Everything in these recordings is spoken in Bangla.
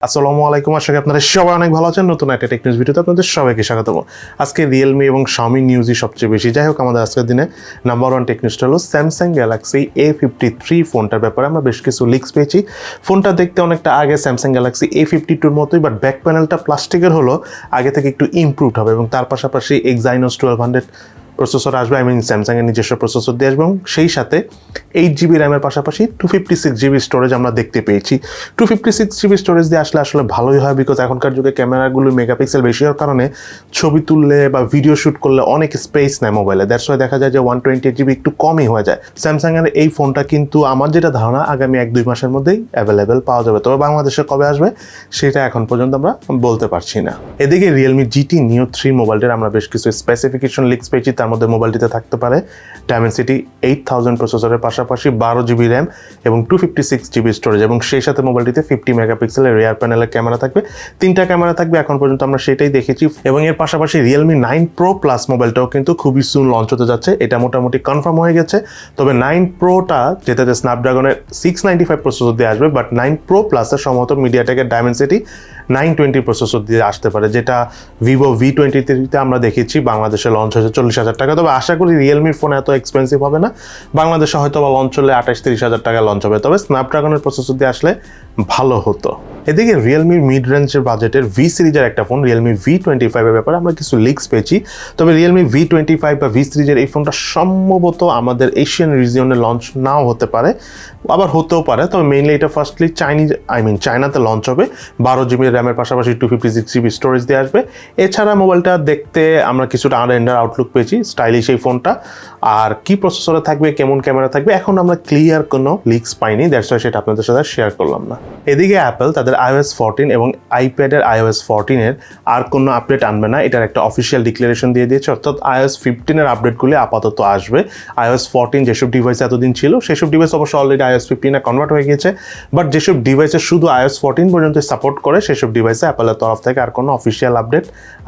আসসালামু আলাইকুম, আশা করি আপনারা সবাই অনেক ভালো আছেন। নতুন একটা টেকনিক্স ভিডিওতে আপনাদের সবাইকে স্বাগতম। আজকে রিয়েলমি এবং শাওমি নিউজই সবচেয়ে বেশি। যাই হোক, আমাদের আজকের দিনে নাম্বার ওয়ান টেকনিক্সটা হলো স্যামসাং গ্যালাক্সি A53 ফোনটার ব্যাপারে আমরা বেশ কিছু লিক্স পেয়েছি। ফোনটা দেখতে অনেকটা আগে স্যামসাং গ্যালাক্সি A52-র মতোই, বাট ব্যাক প্যানেলটা প্লাস্টিকের হলো আগে থেকে একটু ইমপ্রুভড হবে এবং তার পাশাপাশি Exynos 1200 প্রসেসর আসবে। স্যামসাংয়ের নিজস্ব প্রসেসর দিয়ে আসবে এবং সেই সাথে 8GB র্যামের পাশাপাশি 256GB স্টোরেজ আমরা দেখতে পেয়েছি। 256GB স্টোরেজ দিয়ে আসলে ভালোই হয়, বিকজ এখনকার যুগে ক্যামেরাগুলো মেগাপিক্সেল বেশি হওয়ার কারণে ছবি তুললে বা ভিডিও শ্যুট করলে অনেক স্পেস নেয় মোবাইলে। দ্যাটস ওয়াই দেখা যায় যে 128GB একটু কমই হয়ে যায়। স্যামসাংয়ের এই ফোনটা কিন্তু আমার যেটা ধারণা আগামী 1-2 মাসের মধ্যেই অ্যাভেলেবেল পাওয়া যাবে, তবে বাংলাদেশে কবে আসবে সেটা এখন পর্যন্ত আমরা বলতে পারছি না। এদিকে Realme GT Neo 3 মোবাইলটির আমরা বেশ কিছু স্পেসিফিকেশন লিক্স পেয়েছি। তার মধ্যে মোবাইলটিতে থাকতে পারে Dimensity 8000 প্রসেসরের পাশাপাশি 12GB র্যাম এবং 256GB স্টোরেজ, এবং সেই সাথে মোবাইলটিতে 50 মেগাপিক্সেলের রিয়ার প্যানেলের ক্যামেরা থাকবে। 3টা ক্যামেরা থাকবে, এখন পর্যন্ত আমরা সেটাই দেখেছি। এবং এর পাশাপাশি Realme 9 Pro Plus মোবাইলটাও কিন্তু খুবই সুন লঞ্চ হতে যাচ্ছে, এটা মোটামুটি কনফার্ম হয়ে গেছে। তবে 9 Proটা যেটাতে স্ন্যাপড্রাগনের 695 প্রসেসর দিয়ে আসবে, বাট 9 Pro Plus-এর সম্ভবত মিডিয়াটেকের Dimensity 920 প্রসেসর দিয়ে আসতে পারে, যেটা Vivo V23-তে আমরা দেখেছি বাংলাদেশে লঞ্চ হয়েছে 40,000 টাকা। তবে আশা করি রিয়েলমির ফোন এত এক্সপেন্সিভ হবে না, বাংলাদেশে হয়তো বা লঞ্চ হলে 28-30,000 টাকা লঞ্চ হবে। তবে স্ন্যাপড্রাগনের প্রসেসর দিয়ে আসলে ভালো হতো। এদিকে রিয়েলমির মিড রেঞ্জের বাজেটের V সিরিজের একটা ফোন রিয়েলমি V25 এর ব্যাপারে আমরা কিছু লিক্স পেয়েছি। তবে রিয়েলমি V25 বা V সিরিজের এই ফোনটা সম্ভবত আমাদের এশিয়ান রিজিয়নে লঞ্চ নাও হতে পারে, আবার হতেও পারে। তবে মেইনলি এটা ফার্স্টলি চায়নাতে লঞ্চ হবে। 12GB র্যামের পাশাপাশি 256GB স্টোরেজ দিয়ে আসবে। এছাড়া মোবাইলটা দেখতে আমরা কিছুটা আন্ডার আউটলুক পেয়েছি, স্টাইলিশ এই ফোনটা। আর কি প্রসেসরে থাকবে, কেমন ক্যামেরা থাকবে, এখন আমরা ক্লিয়ার কোনো লিক্স পাইনি, দ্যাটস ওয়াই সেটা আপনাদের সাথে শেয়ার করলাম না। এদিকে অ্যাপল তাদের iOS 14 এবং আইপ্যাডের iOS 14-এর আর কোনো আপডেট আনবে না, এটার একটা অফিসিয়াল ডিক্লারেশন দিয়ে দিয়েছে। অর্থাৎ iOS 15-এর আপডেটগুলি আপাতত আসবে। iOS 14 যেসব ডিভাইস এতদিন ছিল সেসব ডিভাইস অবশ্য অলরেডি iOS 15-এ কনভার্ট হয়ে গেছে, বাট যেসব ডিভাইসে শুধু iOS 14 পর্যন্ত সাপোর্ট করে সেসব ডিভাইসে অ্যাপলের তরফ থেকে আর কোনো অফিসিয়াল আপডেট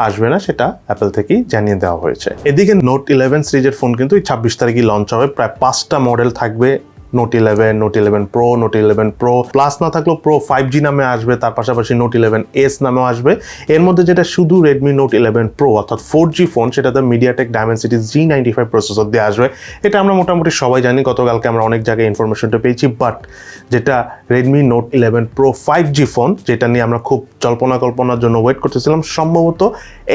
আসবে না, সেটা অ্যাপল থেকেই জানিয়ে দেওয়া হয়েছে। এদিকে Note 11 সিরিজের ফোন কিন্তু 26 তারিখই লঞ্চ হবে। প্রায় 5টা মডেল থাকবে, Note 11, Note 11 Pro, Note 11 Pro Plus না থাকলেও Pro 5G নামে আসবে, তার পাশাপাশি Note 11S নামেও আসবে। এর মধ্যে যেটা শুধু Redmi Note 11 Pro অর্থাৎ 4G ফোন, সেটাতে MediaTek Dimensity G95 প্রসেসর দিয়ে আসবে। এটা আমরা মোটামুটি সবাই জানি, গতকালকে আমরা অনেক জায়গায় ইনফরমেশনটা পেয়েছি। বাট যেটা Redmi Note 11 Pro 5G phone, যেটা নিয়ে আমরা খুব কল্পনার জন্য ওয়েট করতেছিলাম, সম্ভবত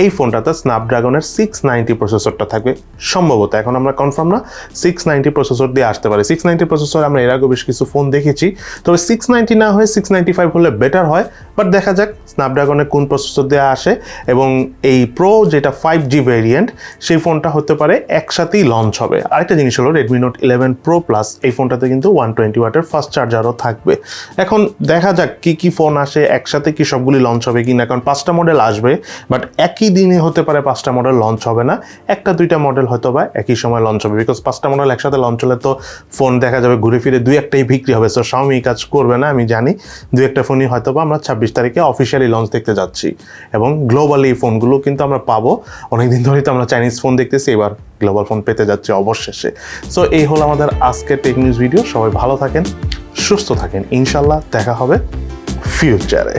এই ফোনটাতে স্ন্যাপড্রাগনের 690 প্রসেসরটা থাকবে সম্ভবত, এখন আমরা কনফার্ম না। 690 প্রসেসর দিয়ে আসতে পারে। 690 প্রসেসর আমরা এর আগে বেশ কিছু ফোন দেখেছি, তবে 690 না হয়ে 695 হলে বেটার হয়। বাট দেখা যাক স্ন্যাপড্রাগনের কোন প্রসেসর দিয়ে আসে। এবং এই প্রো যেটা 5G ভেরিয়েন্ট, সেই ফোনটা হতে পারে একসাথেই লঞ্চ হবে। আরেকটা জিনিস হলো Redmi Note 11 Pro Plus, এই ফোনটাতে কিন্তু 120 ওয়াটের ফাস্ট চার্জারও থাকবে। এখন দেখা যাক কি ফোন আসে, একসাথে কি সবগুলি লঞ্চ হবে কিনা, কারণ 5টা মডেল আসবে, বাট একই দিনে হতে পারে 5টা মডেল লঞ্চ হবে না, 1-2টা মডেল হয়তো বা একই সময় লঞ্চ হবে। বিকজ 5টা মডেল একসাথে লঞ্চ হলে তো ফোন দেখা যাবে ঘুরে ফিরে 2-1টাই বিক্রি হবে। সো শাওমি কাজ করবে না, আমি জানি। 2-1টা ফোনই হয়তো বা আমরা 26 তারিখে অফিসিয়ালি লঞ্চ দেখতে যাচ্ছি, এবং গ্লোবালি এই ফোনগুলো কিন্তু আমরা পাবো। অনেকদিন ধরেই তো আমরা চাইনিজ ফোন দেখতেছি, এবার গ্লোবাল ফোন পেতে যাচ্ছি অবশেষে। সো এই হলো আমাদের আজকের টেক নিউজ ভিডিও। সবাই ভালো থাকেন, সুস্থ থাকেন, ইনশাল্লাহ দেখা হবে ফিউচারে।